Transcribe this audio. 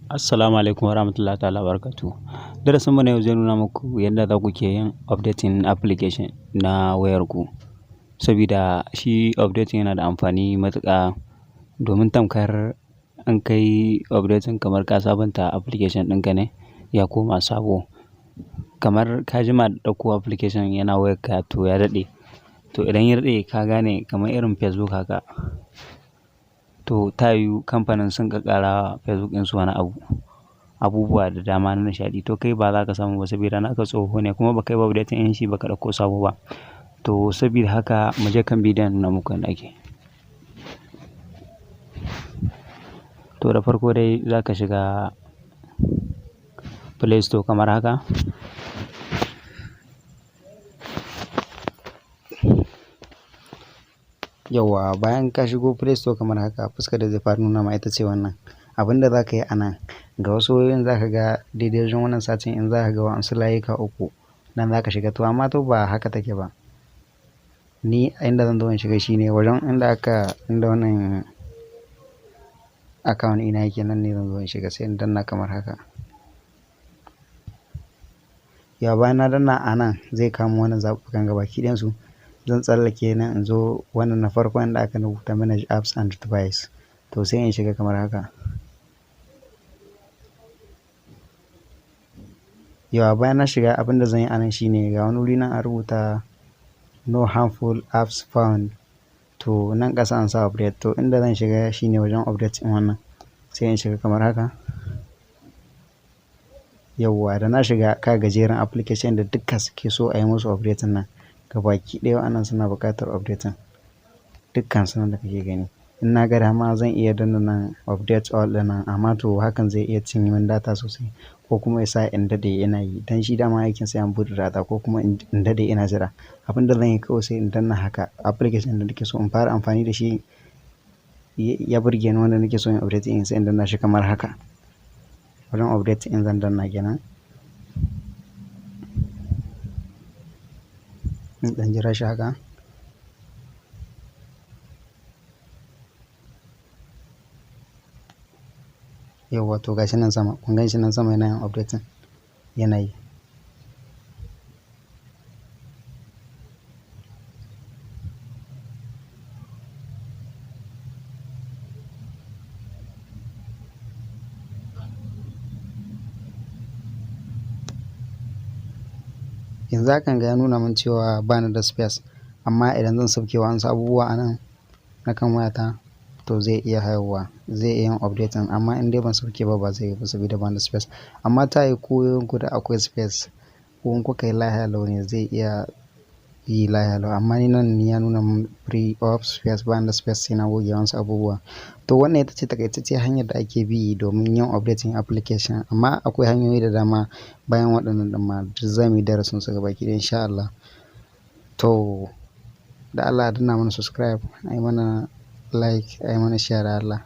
Assalamu alaikum warahmatullahi ta'ala barakatuh. Darasin mu na yau zai nuna muku yadda za ku ke yin updating application na wayarku. Sabida shi updating yana da amfani matuƙa domin tamkar an kai updating kamar ka sabunta application ɗinka ne ya koma sabo. Kamar ka jima da ɗauko application yana wayarka to ya daɗe. To idan ya daɗe ka gane kamar irin Facebook haka. To ta yiwu kamfanin sun ƙaƙara Facebook ɗinsu wani abubuwa da dama na nishaɗi. To kai ba za ka samu ba sabida naka tsoho ne kuma ba kai ba updating ɗin shi ba ka ɗauko sabo ba. To sabida haka mu je kan bidiyon nuna muku yadda ake. To da farko dai za ka shiga Play Store kamar haka. Yauwa bayan ka shigo Play Store kamar haka fuskar da zai fara nuna ma ita ce wannan. Abin da za ka yi a nan ga wasu wayoyin za ka ga daidai wajen wannan satin in za ka ga wa'ansu layuka uku nan za ka shiga. To amma to ba haka take ba. Ni inda zan zo in shiga shine wajen inda wannan account ina yake nan ne zan zo in shiga sai in danna kamar haka. Ya bayan na danna a nan zai kamo wannan zaɓuɓɓukan gabaki ɗayansu. Zan tsallake nan in zo wannan na farko inda aka rubuta manage apps and device. To sai in shiga kamar haka. Yawa bayan na shiga abin da zan yi a nan shine ga wani wuri nan a rubuta no harmful apps found. To nan ƙasa an sa update. To inda zan shiga shine wajen update ɗin wannan. Sai in shiga kamar haka. Yauwa da na shiga ka gajeren application da dukka suke so a yi musu updating nan. Gabaki ɗaya wa'annan suna buƙatar updating. Dukkan su nan da kake gani. In na ga dama zan iya danna nan update all ɗin nan amma to hakan zai iya cinye min data sosai ko kuma ya sa in daɗe ina yi. Dan shi dama aikin sai an buɗe data ko kuma in daɗe ina jira. Abin da zan yi kawai sai in danna haka application da nake so in fara amfani da shi ya burge ni wanda nake so in update in sai in danna shi kamar haka. Wajen update in zan danna kenan. In ɗan jira shi haka. Yauwa to gashi nan sama kun gan shi nan sama yana yin updating yana yi. Yanzu hakan ga ya nuna min cewa ba ni da space amma idan zan sauke wa'ansu abubuwa a nan na kan wayata to zai iya haihuwa zai iya yin updating amma in dai ban sauke ba zai yi ba sabida ba ni da space. Amma ta yi ko da akwai space ko in kuka yi lahiya lau ne zai iya yi lahiya lau amma ni nan ya nuna min free of space ba ni da space sai na goge wasu abubuwa. To wannan ita ce takaitacciyar hanyar da ake bi domin yin updating application amma akwai hanyoyi da dama bayan waɗannan ɗin ma duk za mu yi darasin su gabaki ɗaya insha Allah. To da Allah a danna mana subscribe, a yi mana like, a yi mana share da Allah.